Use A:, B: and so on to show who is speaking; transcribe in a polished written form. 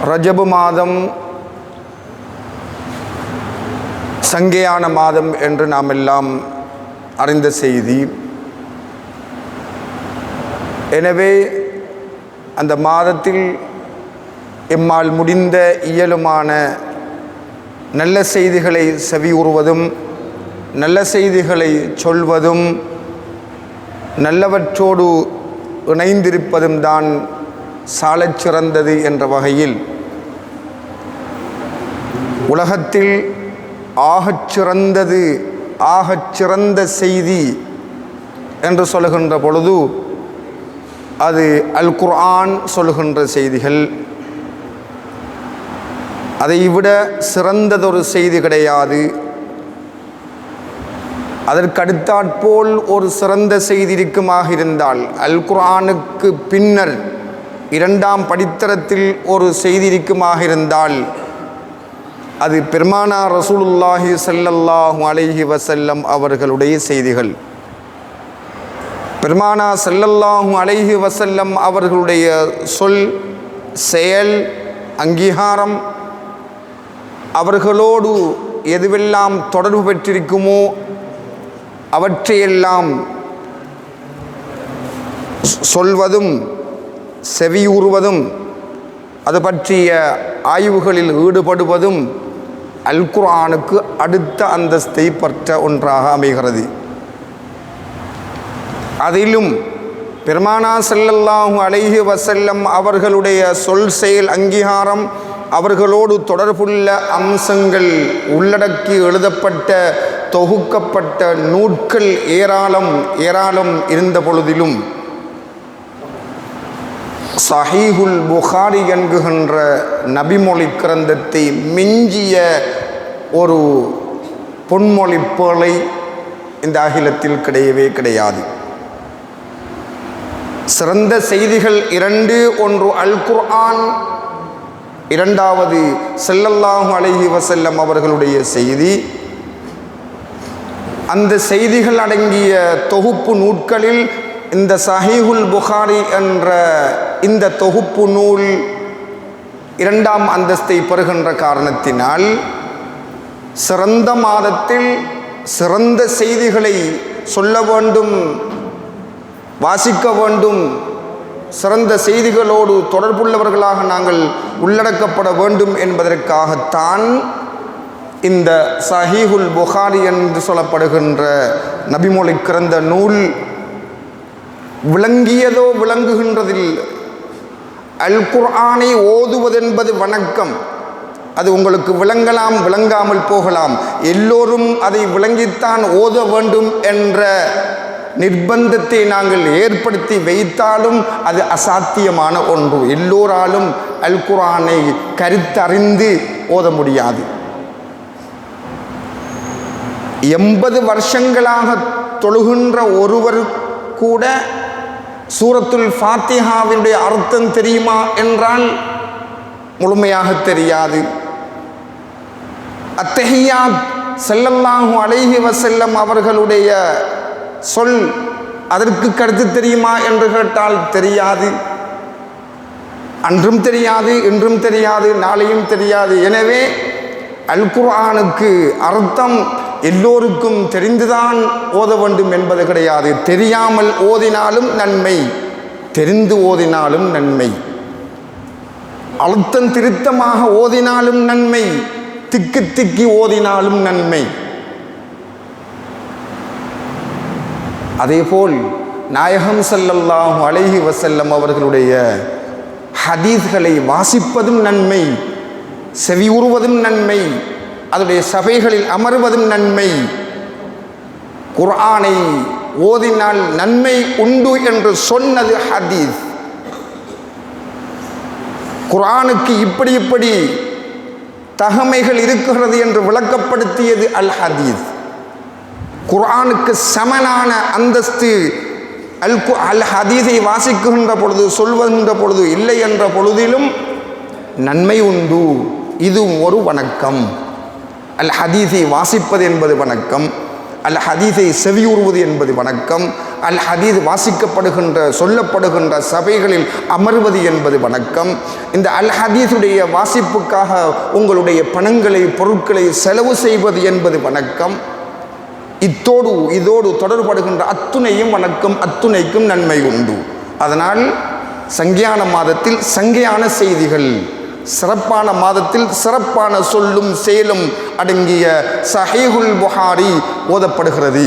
A: ரஜபு மாதம் சங்கையான மாதம் என்று நாம் எல்லாம் அறிந்த செய்தி. எனவே அந்த மாதத்தில் எம்மால் முடிந்த இயலுமான நல்ல செய்திகளை செவியுறுவதும் நல்ல செய்திகளை சொல்வதும் நல்லவற்றோடு இணைந்திருப்பதும் தான் சாலச் சிறந்தது என்ற வகையில் உலகத்தில் ஆகச்சிறந்த செய்தி என்று சொல்லுகின்ற பொழுது அது அல் குர்ஆன் சொல்லுகின்ற செய்திகள். அதைவிட சிறந்ததொரு செய்தி கிடையாது. அதற்கடுத்தாற்போல் ஒரு சிறந்த செய்தி இருக்குமாக இருந்தால் அல் குர்ஆனுக்கு பின்னர் இரண்டாம் படித்தரத்தில் ஒரு செய்தி இருக்குமாக இருந்தால் அது பெருமானார் ரசூலுல்லாஹி ஸல்லல்லாஹு அலைஹி வஸல்லம் அவர்களுடைய செய்திகள். பெருமானார் ஸல்லல்லாஹு அலைஹி வஸல்லம் அவர்களுடைய சொல், செயல், அங்கீகாரம், அவர்களோடு எதுவெல்லாம் தொடர்பு பெற்றிருக்குமோ அவற்றையெல்லாம் சொல்வதும் செவியுறுவதும் அது பற்றிய ஆய்வுகளில் ஈடுபடுவதும் அல் குர்ஆனுக்கு அடுத்த அந்தஸ்தை பெற்ற ஒன்றாக அமைகிறது. அதிலும் பெருமானார் ஸல்லல்லாஹு அலைஹி வஸல்லம் அவர்களுடைய சொல், செயல், அங்கீகாரம், அவர்களோடு தொடர்புள்ள அம்சங்கள் உள்ளடக்கி எழுதப்பட்ட தொகுக்கப்பட்ட நூட்கள் ஏராளம் இருந்த பொழுதிலும் சஹீஹுல் புகாரி என்கின்ற நபிமொழி கிரந்தத்தை மிஞ்சிய ஒரு பொன்மொழி பேழை இந்த அகிலத்தில் கிடையவே கிடையாது. சிறந்த செய்திகள் இரண்டு, ஒன்று அல் குர்ஆன், இரண்டாவது ஸல்லல்லாஹு அலைஹி வஸல்லம் அவர்களுடைய செய்தி. அந்த செய்திகள் அடங்கிய தொகுப்பு நூட்களில் இந்த சஹீஹுல் புகாரி என்ற இந்த தொகுப்பு நூல் இரண்டாம் அந்தஸ்தை பெறுகின்ற காரணத்தினால் சிறந்த மாதத்தில் சிறந்த செய்திகளை சொல்ல வேண்டும், வாசிக்க வேண்டும், சிறந்த செய்திகளோடு தொடர்புள்ளவர்களாக நாங்கள் உள்ளடக்கப்பட வேண்டும் என்பதற்காகத்தான் இந்த சஹீஹுல் புகாரி என்று சொல்லப்படுகின்ற நபிமொழி கிரந்த நூல் விளங்கியதோ விளங்குகின்றதில். அல் குர்ஆனை ஓதுவதென்பது வணக்கம். அது உங்களுக்கு விளங்கலாம், விளங்காமல் போகலாம். எல்லோரும் அதை விளங்கித்தான் ஓத வேண்டும் என்ற நிர்பந்தத்தை நாங்கள் ஏற்படுத்தி வைத்தாலும் அது அசாத்தியமான ஒன்று. எல்லோராலும் அல் குர்ஆனை கருத்தறிந்து ஓத முடியாது. 80 வருஷங்களாக தொழுகின்ற ஒருவர் கூட சூரத்துல் ஃபாத்திஹாவினுடைய அர்த்தம் தெரியுமா என்றால் முழுமையாக தெரியாது. அத்தஹியாத் ஸல்லல்லாஹு அலைஹி வஸல்லம் அவர்களுடைய சொல், அதற்கு கருத்து தெரியுமா என்று கேட்டால் தெரியாது. அன்றும் தெரியாது, இன்றும் தெரியாது, நாளையும் தெரியாது. எனவே அல் குர்ஆனுக்கு அர்த்தம் எல்லோருக்கும் தெரிந்துதான் ஓத வேண்டும் என்பது கிடையாது. தெரியாமல் ஓதினாலும் நன்மை, தெரிந்து ஓதினாலும் நன்மை. அழுத்தம் திருத்தமாக ஓதினாலும் நன்மை, திக்கி ஓதினாலும் நன்மை. அதேபோல் நாயகம் ஸல்லல்லாஹு அலைஹி வஸல்லம் அவர்களுடைய ஹதீஸ்களை வாசிப்பதும் நன்மை, செவியுறுவதும் நன்மை, அதனுடைய சபைகளில் அமர்வதும் நன்மை. குர்ஆனை ஓதினால் நன்மை உண்டு என்று சொன்னது ஹதீஸ். குர்ஆனுக்கு இப்படி தகமைகள் இருக்கிறது என்று விளக்கப்படுத்தியது அல் ஹதீஸ். குர்ஆனுக்கு சமனான அந்தஸ்து அல் ஹதீஸை வாசிக்கின்ற பொழுது, சொல்கின்ற பொழுது இல்லை என்ற பொழுதிலும் நன்மை உண்டு. இதுவும் ஒரு வணக்கம். அல் ஹதீஸை வாசிப்பது என்பது வணக்கம், அல் ஹதீஸை செவியுறுவது என்பது வணக்கம், அல் ஹதீஸ் வாசிக்கப்படுகின்ற சொல்லப்படுகின்ற சபைகளில் அமர்வது என்பது வணக்கம். இந்த அல் ஹதீஸுடைய வாசிப்புக்காக உங்களுடைய பணங்களை பொருட்களை செலவு செய்வது என்பது வணக்கம். இதோடு தொடர்படுகின்ற அத்துணையும் வணக்கம், அத்துணைக்கும் நன்மை உண்டு. அதனால் சங்கியான மாதத்தில் சங்கியான செய்திகள், சிறப்பான மாதத்தில் சிறப்பான சொல்லும் செயலும் அடங்கிய சஹீஹுல் புகாரி ஓதப்படுகிறது.